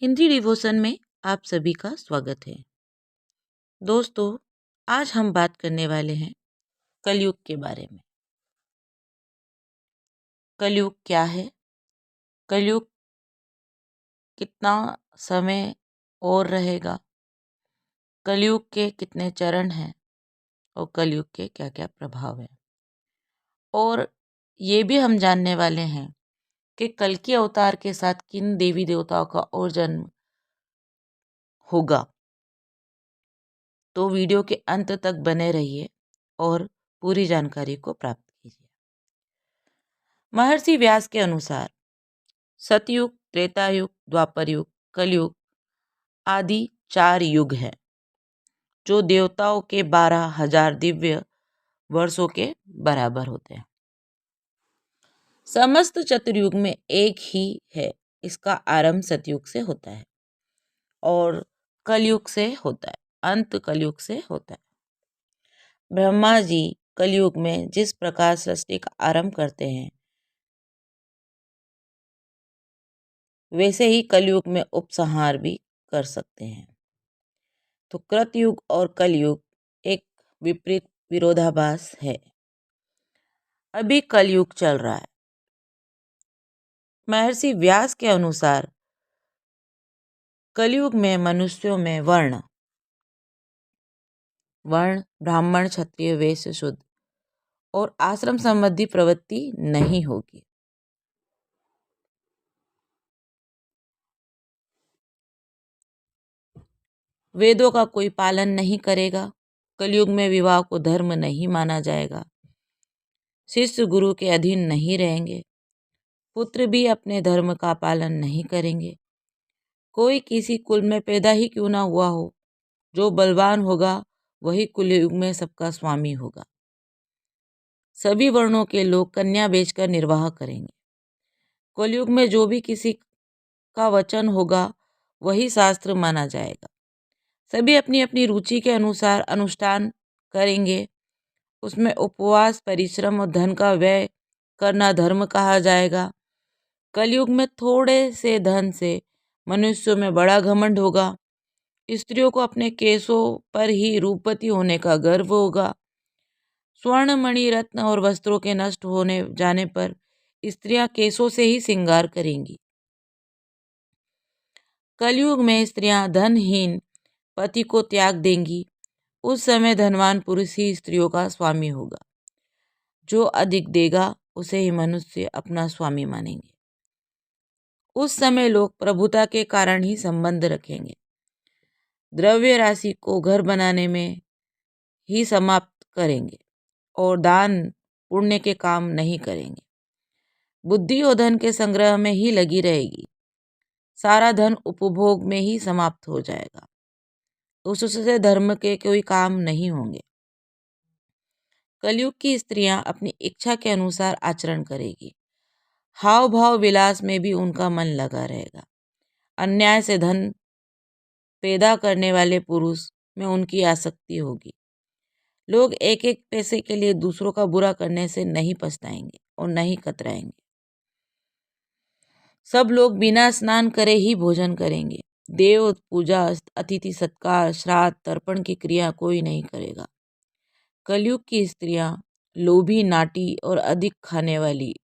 Hindi devotion में आप सभी का स्वागत है। दोस्तों, आज हम बात करने वाले हैं कलयुग के बारे में। कलयुग क्या है? कलयुग कितना समय और रहेगा? कलयुग के कितने चरण हैं और कलयुग के क्या क्या प्रभाव हैं? और ये भी हम जानने वाले हैं कि कल के अवतार के साथ किन देवी देवताओं का और जन्म होगा। तो वीडियो के अंत तक बने रहिए और पूरी जानकारी को प्राप्त कीजिए। महर्षि व्यास के अनुसार सतयुग, त्रेतायुग, द्वापर युग, कलयुग आदि 4 युग हैं, जो देवताओं के 12,000 दिव्य वर्षों के बराबर होते हैं। समस्त चतुर्युग में एक ही है। इसका आरंभ सतयुग से होता है और कलयुग से होता है, अंत कलयुग से होता है। ब्रह्मा जी कलयुग में जिस प्रकार सृष्टि का आरंभ करते हैं, वैसे ही कलयुग में उपसंहार भी कर सकते हैं। तो कृतयुग और कलयुग एक विपरीत विरोधाभास है। अभी कलयुग चल रहा है। महर्षि व्यास के अनुसार कलयुग में मनुष्यों में वर्ण ब्राह्मण, क्षत्रिय, वैश्य, शूद्र और आश्रम संबंधी प्रवृत्ति नहीं होगी। वेदों का कोई पालन नहीं करेगा। कलयुग में विवाह को धर्म नहीं माना जाएगा। शिष्य गुरु के अधीन नहीं रहेंगे। पुत्र भी अपने धर्म का पालन नहीं करेंगे। कोई किसी कुल में पैदा ही क्यों ना हुआ हो, जो बलवान होगा वही कलयुग में सबका स्वामी होगा। सभी वर्णों के लोग कन्या बेचकर निर्वाह करेंगे। कलयुग में जो भी किसी का वचन होगा वही शास्त्र माना जाएगा। सभी अपनी अपनी रुचि के अनुसार अनुष्ठान करेंगे। उसमें उपवास, परिश्रम और धन का व्यय करना धर्म कहा जाएगा। कलयुग में थोड़े से धन से मनुष्यों में बड़ा घमंड होगा। स्त्रियों को अपने केशों पर ही रूपवती होने का गर्व होगा। स्वर्ण, मणि, रत्न और वस्त्रों के नष्ट होने जाने पर स्त्रियां केशों से ही श्रृंगार करेंगी। कलयुग में स्त्रियां धनहीन पति को त्याग देंगी। उस समय धनवान पुरुष ही स्त्रियों का स्वामी होगा। जो अधिक देगा उसे ही मनुष्य अपना स्वामी मानेंगे। उस समय लोग प्रभुता के कारण ही संबंध रखेंगे। द्रव्य राशि को घर बनाने में ही समाप्त करेंगे और दान पुण्य के काम नहीं करेंगे। बुद्धि और धन के संग्रह में ही लगी रहेगी। सारा धन उपभोग में ही समाप्त हो जाएगा। उससे धर्म के कोई काम नहीं होंगे। कलयुग की स्त्रियां अपनी इच्छा के अनुसार आचरण करेगी। हाव भाव विलास में भी उनका मन लगा रहेगा। अन्याय से धन पैदा करने वाले पुरुष में उनकी आसक्ति होगी। लोग एक एक पैसे के लिए दूसरों का बुरा करने से नहीं पछताएंगे और नहीं कतराएंगे। सब लोग बिना स्नान करे ही भोजन करेंगे। देव पूजा, अतिथि सत्कार, श्राद्ध, तर्पण की क्रिया कोई नहीं करेगा। कलयुग की स्त्रियां लोभी, नाटी और अधिक खाने वाली,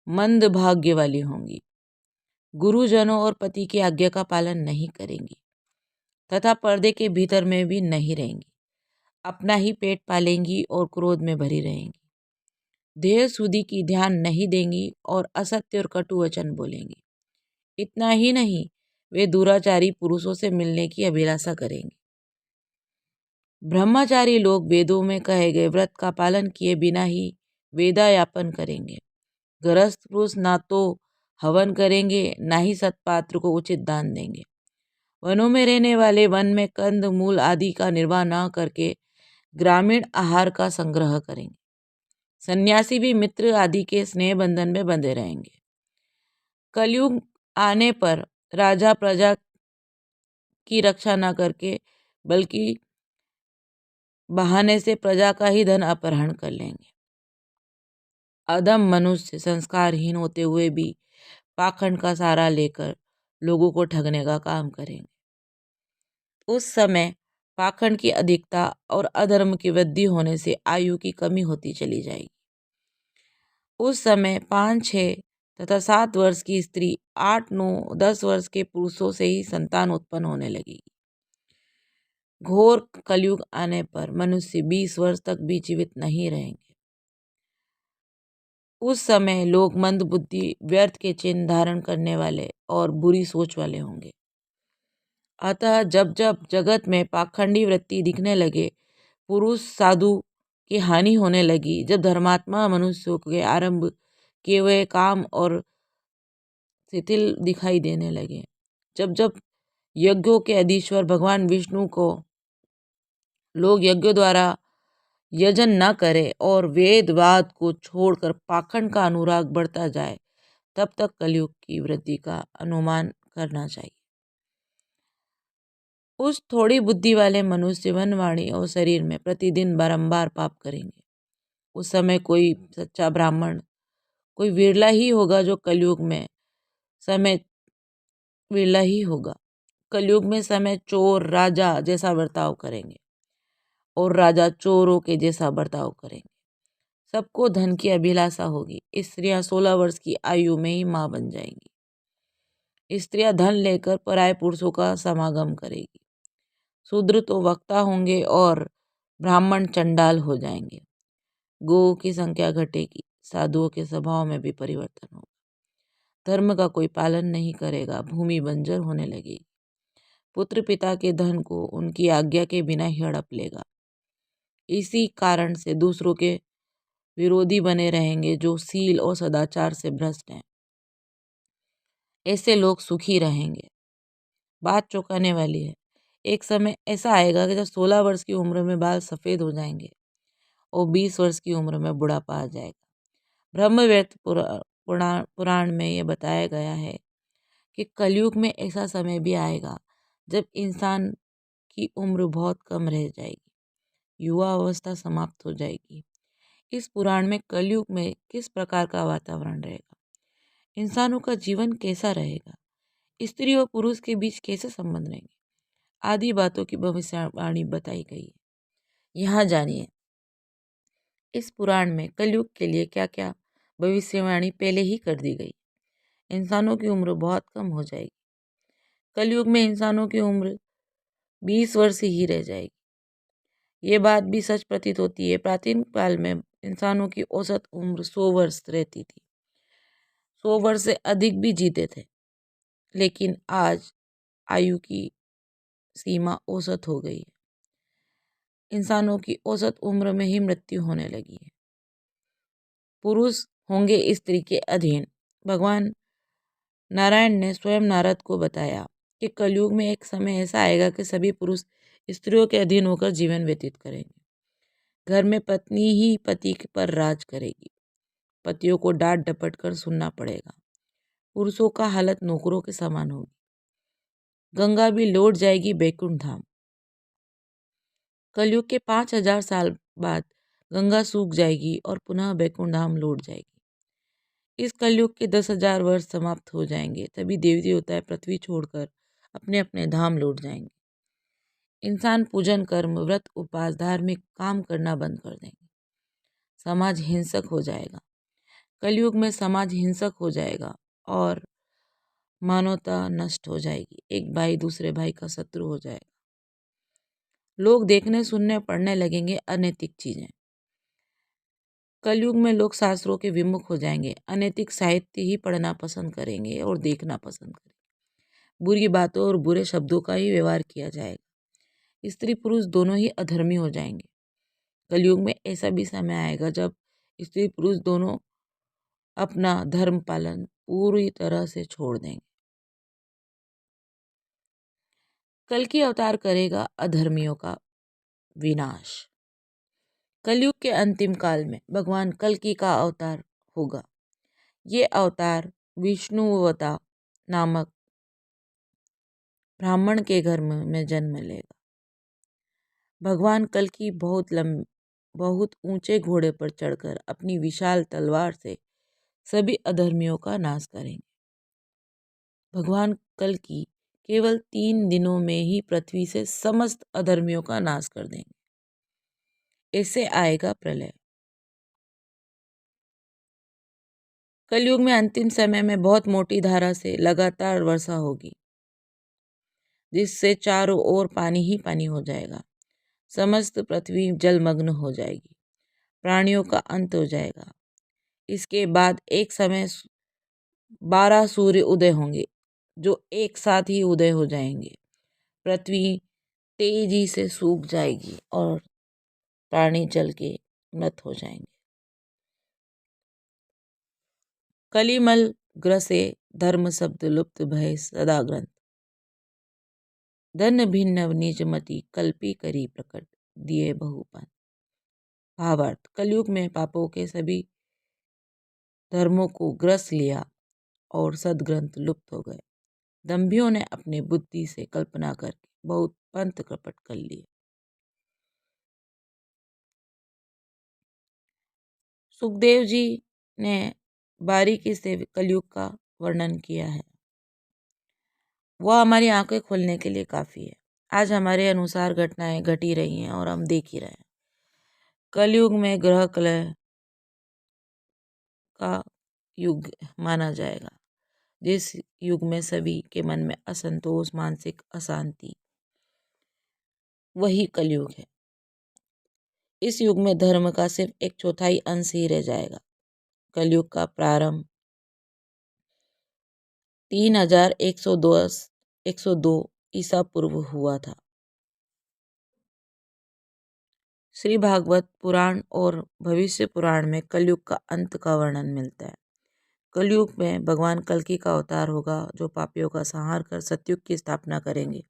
मंद भाग्य वाली होंगी। गुरुजनों और पति की आज्ञा का पालन नहीं करेंगी तथा पर्दे के भीतर में भी नहीं रहेंगी। अपना ही पेट पालेंगी और क्रोध में भरी रहेंगी। देह सुधि की ध्यान नहीं देंगी और असत्य और कटु वचन बोलेंगी। इतना ही नहीं, वे दुराचारी पुरुषों से मिलने की अभिलाषा करेंगी। ब्रह्मचारी लोग वेदों में कहे गए व्रत का पालन किए बिना ही वेदायापन करेंगे। गृहस्थ पुरुष ना तो हवन करेंगे, ना ही सत्पात्र को उचित दान देंगे। वनों में रहने वाले वन में कंद मूल आदि का निर्वाह न करके ग्रामीण आहार का संग्रह करेंगे। सन्यासी भी मित्र आदि के स्नेह बंधन में बंधे रहेंगे। कलयुग आने पर राजा प्रजा की रक्षा न करके बल्कि बहाने से प्रजा का ही धन अपहरण कर लेंगे। अधम मनुष्य संस्कारहीन होते हुए भी पाखंड का सहारा लेकर लोगों को ठगने का काम करेंगे। उस समय पाखंड की अधिकता और अधर्म की वृद्धि होने से आयु की कमी होती चली जाएगी। उस समय 5, 6 तथा 7 वर्ष की स्त्री 8, 9, 10 वर्ष के पुरुषों से ही संतान उत्पन्न होने लगेगी। घोर कलयुग आने पर मनुष्य 20 वर्ष तक भी जीवित नहीं रहेंगे। उस समय लोग मंद बुद्धि, व्यर्थ के चिन्ह धारण करने वाले और बुरी सोच वाले होंगे। अतः जब जब जगत में पाखंडी वृत्ति दिखने लगे, पुरुष साधु की हानि होने लगी, जब धर्मात्मा मनुष्यों के आरंभ किए हुए काम और शिथिल दिखाई देने लगे, जब जब यज्ञों के अधीश्वर भगवान विष्णु को लोग यज्ञों द्वारा यजन न करें और वेद वाद को छोड़कर पाखंड का अनुराग बढ़ता जाए, तब तक कलयुग की वृद्धि का अनुमान करना चाहिए। उस थोड़ी बुद्धि वाले मनुष्य मन, वाणी और शरीर में प्रतिदिन बारंबार पाप करेंगे। उस समय कोई सच्चा ब्राह्मण, कोई विरला ही होगा जो कलयुग में समय विरला ही होगा। कलयुग में समय चोर राजा जैसा बर्ताव करेंगे और राजा चोरों के जैसा बर्ताव करेंगे। सबको धन की अभिलाषा होगी। स्त्रियां 16 वर्ष की आयु में ही मां बन जाएंगी। स्त्रियां धन लेकर पराये पुरुषों का समागम करेगी। शूद्र तो वक्ता होंगे और ब्राह्मण चंडाल हो जाएंगे। गौ की संख्या घटेगी। साधुओं के स्वभाव में भी परिवर्तन होगा। धर्म का कोई पालन नहीं करेगा। भूमि बंजर होने लगेगी। पुत्र पिता के धन को उनकी आज्ञा के बिना ही हड़प लेगा। इसी कारण से दूसरों के विरोधी बने रहेंगे जो सील और सदाचार से भ्रष्ट हैं। ऐसे लोग सुखी रहेंगे। बात चौंकाने वाली है। एक समय ऐसा आएगा कि जब 16 वर्ष की उम्र में बाल सफेद हो जाएंगे और 20 वर्ष की उम्र में बुढ़ापा आ जाएगा। ब्रह्मवैवर्त पुराण में यह बताया गया है कि कलयुग में ऐसा समय भी आएगा जब इंसान की उम्र बहुत कम रह जाएगी, युवा अवस्था समाप्त हो जाएगी। इस पुराण में कलयुग में किस प्रकार का वातावरण रहेगा, इंसानों का जीवन कैसा रहेगा, स्त्री और पुरुष के बीच कैसे संबंध रहेंगे, आदि बातों की भविष्यवाणी बताई गई है। यहाँ जानिए इस पुराण में कलयुग के लिए क्या क्या भविष्यवाणी पहले ही कर दी गई। इंसानों की उम्र बहुत कम हो जाएगी। कलयुग में इंसानों की उम्र 20 वर्ष ही रह जाएगी। ये बात भी सच प्रतीत होती है। प्राचीन काल में इंसानों की औसत उम्र 100 वर्ष रहती थी। 100 वर्ष से अधिक भी जीते थे, लेकिन आज आयु की सीमा औसत हो गई है। इंसानों की औसत उम्र में ही मृत्यु होने लगी है। पुरुष होंगे स्त्री के अधीन। भगवान नारायण ने स्वयं नारद को बताया कि कलयुग में एक समय ऐसा आएगा कि सभी पुरुष स्त्रियों के अधीन होकर जीवन व्यतीत करेंगे। घर में पत्नी ही पति पर राज करेगी। पतियों को डांट डपट कर सुनना पड़ेगा। पुरुषों का हालत नौकरों के समान होगी। गंगा भी लौट जाएगी बैकुंठ धाम। कलयुग के 5000 साल बाद गंगा सूख जाएगी और पुनः बैकुंठ धाम लौट जाएगी। इस कलयुग के 10,000 वर्ष समाप्त हो जाएंगे। तभी देवी देवता पृथ्वी छोड़कर अपने अपने धाम लौट जाएंगे। इंसान पूजन, कर्म, व्रत, उपवास, धार्मिक काम करना बंद कर देंगे। समाज हिंसक हो जाएगा। कलयुग में समाज हिंसक हो जाएगा और मानवता नष्ट हो जाएगी। एक भाई दूसरे भाई का शत्रु हो जाएगा। लोग देखने, सुनने, पढ़ने लगेंगे अनैतिक चीजें। कलयुग में लोग शास्त्रों के विमुख हो जाएंगे। अनैतिक साहित्य ही पढ़ना पसंद करेंगे और देखना पसंद करेंगे। बुरी बातों और बुरे शब्दों का ही व्यवहार किया जाएगा। स्त्री पुरुष दोनों ही अधर्मी हो जाएंगे। कलयुग में ऐसा भी समय आएगा जब स्त्री पुरुष दोनों अपना धर्म पालन पूरी तरह से छोड़ देंगे। कल की अवतार करेगा अधर्मियों का विनाश। कलयुग के अंतिम काल में भगवान कल्कि का अवतार होगा। ये अवतार विष्णुवता नामक ब्राह्मण के घर में जन्म लेगा। भगवान कल्कि बहुत ऊंचे घोड़े पर चढ़कर अपनी विशाल तलवार से सभी अधर्मियों का नाश करेंगे। भगवान कल्कि केवल 3 दिनों में ही पृथ्वी से समस्त अधर्मियों का नाश कर देंगे। इससे आएगा प्रलय। कलयुग में अंतिम समय में बहुत मोटी धारा से लगातार वर्षा होगी, जिससे चारों ओर पानी ही पानी हो जाएगा। समस्त पृथ्वी जलमग्न हो जाएगी। प्राणियों का अंत हो जाएगा। इसके बाद एक समय 12 सूर्य उदय होंगे, जो एक साथ ही उदय हो जाएंगे। पृथ्वी तेजी से सूख जाएगी और प्राणी जल के मृत हो जाएंगे। कलिमल ग्रसे धर्म शब्द लुप्त भय सदा ग्रंथ। धन भिन्न निजमति कल्पी करी प्रकट दिए बहुपन। भावार्थ, कलयुग में पापों के सभी धर्मों को ग्रस लिया और सदग्रंथ लुप्त हो गए। दंभियों ने अपने बुद्धि से कल्पना करके बहुत पंथ कपट कर लिए। सुखदेव जी ने बारीकी से कलयुग का वर्णन किया है। वह हमारी आंखें खोलने के लिए काफ़ी है। आज हमारे अनुसार घटनाएं घट ही रही हैं और हम देख ही रहे हैं। कलयुग में ग्रह कलह का युग माना जाएगा, जिस युग में सभी के मन में असंतोष, मानसिक अशांति, वही कलयुग है। इस युग में धर्म का सिर्फ 1/4 अंश ही रह जाएगा। कलयुग का प्रारंभ 3102 ईसा पूर्व हुआ था। श्री भागवत पुराण और भविष्य पुराण में कलयुग का अंत का वर्णन मिलता है। कलयुग में भगवान कल्कि का अवतार होगा, जो पापियों का संहार कर सतयुग की स्थापना करेंगे।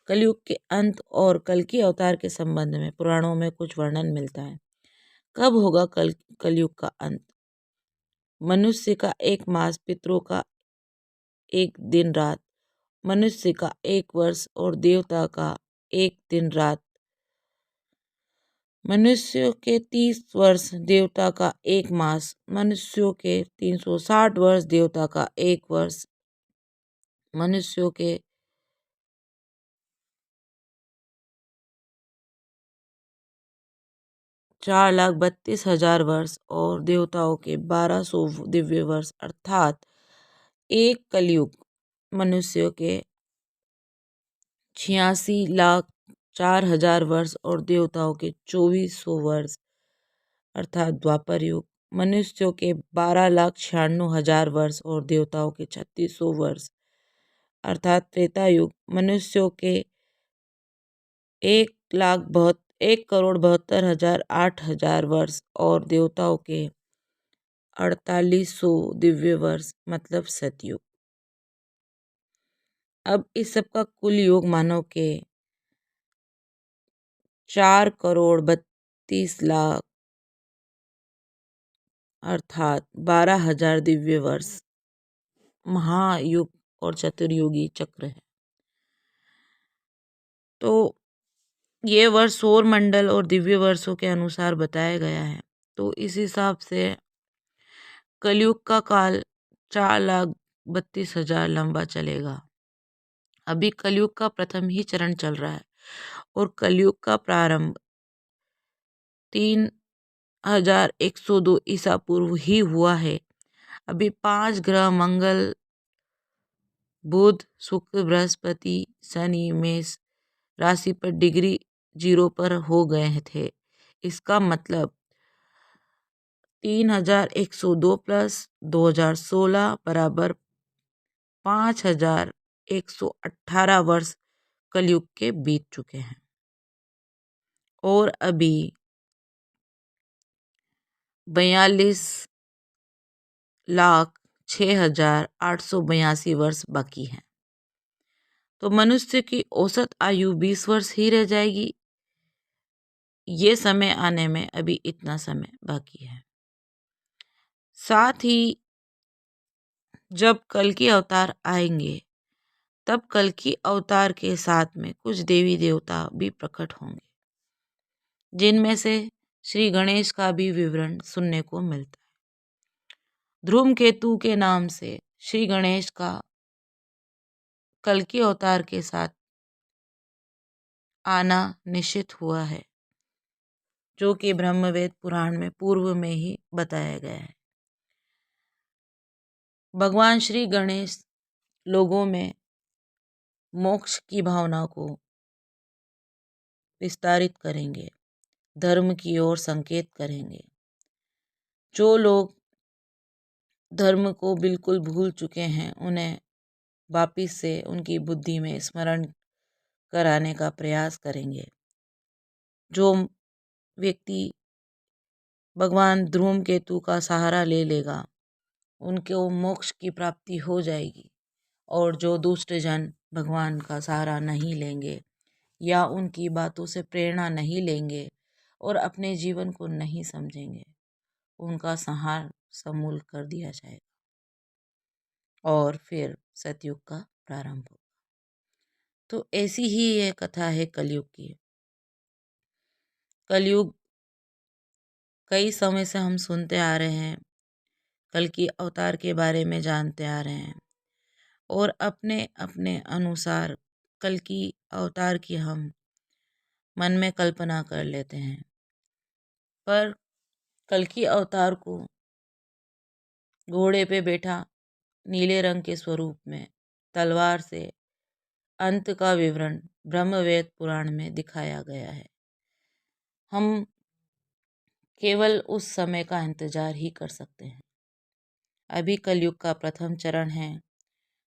कलयुग के अंत और कल्कि अवतार के संबंध में पुराणों में कुछ वर्णन मिलता है। कब होगा कलयुग का अंत? मनुष्य का 1 मास, पितरों का 1 दिन रात, मनुष्य का 1 वर्ष और देवता का 1 दिन रात, मनुष्यों के 30 वर्ष, देवता का 1 मास, मनुष्यों के 360 वर्ष, देवता का 1 वर्ष, मनुष्यों के 4,32,000 वर्ष और देवताओं के 1200 दिव्य वर्ष, अर्थात एक कलयुग मनुष्यों के 86,04,000 वर्ष और देवताओं के 2400 वर्ष, अर्थात द्वापर युग। मनुष्यों के 12,96,000 वर्ष और देवताओं के 3600 वर्ष, अर्थात त्रेता युग। मनुष्यों के 1,72,008 वर्ष और देवताओं के 4800 दिव्य वर्ष, मतलब सतयुग। अब इस सब का कुल योग मानव के 4,32,00,000 अर्थात 12,000 दिव्य वर्ष महायुग और चतुर्युगी चक्र है। तो ये वर्ष सौर मंडल और दिव्य वर्षों के अनुसार बताया गया है। तो इस हिसाब से कलयुग का काल 4,32,000 लंबा चलेगा। अभी कलयुग का प्रथम ही चरण चल रहा है और कलयुग का प्रारंभ 3102 ईसा पूर्व ही हुआ है। अभी 5 ग्रह मंगल, बुध, शुक्र, बृहस्पति, शनि मेष राशि पर डिग्री 0 पर हो गए थे। इसका मतलब 3102 प्लस 2016 बराबर 5118 वर्ष कलयुग के बीत चुके हैं और अभी 42,06,882 वर्ष बाकी हैं। तो मनुष्य की औसत आयु 20 वर्ष ही रह जाएगी। ये समय आने में अभी इतना समय बाकी है। साथ ही जब कल्कि अवतार आएंगे, तब कल्कि अवतार के साथ में कुछ देवी देवता भी प्रकट होंगे, जिनमें से श्री गणेश का भी विवरण सुनने को मिलता है। धूमकेतु के नाम से श्री गणेश का कल्कि अवतार के साथ आना निश्चित हुआ है, जो कि ब्रह्मवेद पुराण में पूर्व में ही बताया गया है। भगवान श्री गणेश लोगों में मोक्ष की भावना को विस्तारित करेंगे, धर्म की ओर संकेत करेंगे। जो लोग धर्म को बिल्कुल भूल चुके हैं, उन्हें वापिस से उनकी बुद्धि में स्मरण कराने का प्रयास करेंगे। जो व्यक्ति भगवान धूमकेतु का सहारा ले लेगा, उनको मोक्ष की प्राप्ति हो जाएगी। और जो दुष्ट जन भगवान का सहारा नहीं लेंगे या उनकी बातों से प्रेरणा नहीं लेंगे और अपने जीवन को नहीं समझेंगे, उनका संहार समूल कर दिया जाएगा और फिर सतयुग का प्रारंभ होगा। तो ऐसी ही ये कथा है कलयुग की। कलयुग कई समय से हम सुनते आ रहे हैं, कल्कि अवतार के बारे में जानते आ रहे हैं और अपने अपने अनुसार कल्कि अवतार की हम मन में कल्पना कर लेते हैं। पर कल्कि अवतार को घोड़े पे बैठा नीले रंग के स्वरूप में तलवार से अंत का विवरण ब्रह्मवेद पुराण में दिखाया गया है। हम केवल उस समय का इंतजार ही कर सकते हैं। अभी कलयुग का प्रथम चरण है।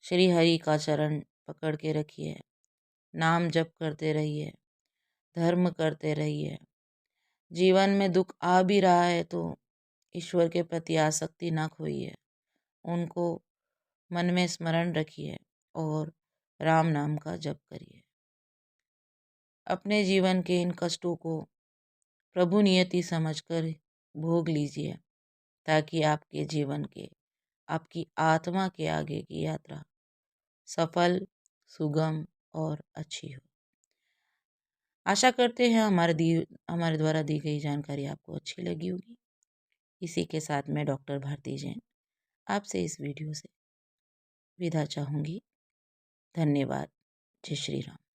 श्री हरि का चरण पकड़ के रखिए, नाम जप करते रहिए, धर्म करते रहिए। जीवन में दुख आ भी रहा है तो ईश्वर के प्रति आसक्ति ना खोइए, उनको मन में स्मरण रखिए और राम नाम का जप करिए। अपने जीवन के इन कष्टों को प्रभु नियति समझकर भोग लीजिए, ताकि आपके जीवन के, आपकी आत्मा के आगे की यात्रा सफल, सुगम और अच्छी हो। आशा करते हैं हमारे द्वारा दी गई जानकारी आपको अच्छी लगी होगी। इसी के साथ मैं डॉक्टर भारती जैन आपसे इस वीडियो से विदा चाहूँगी। धन्यवाद। जय श्री राम।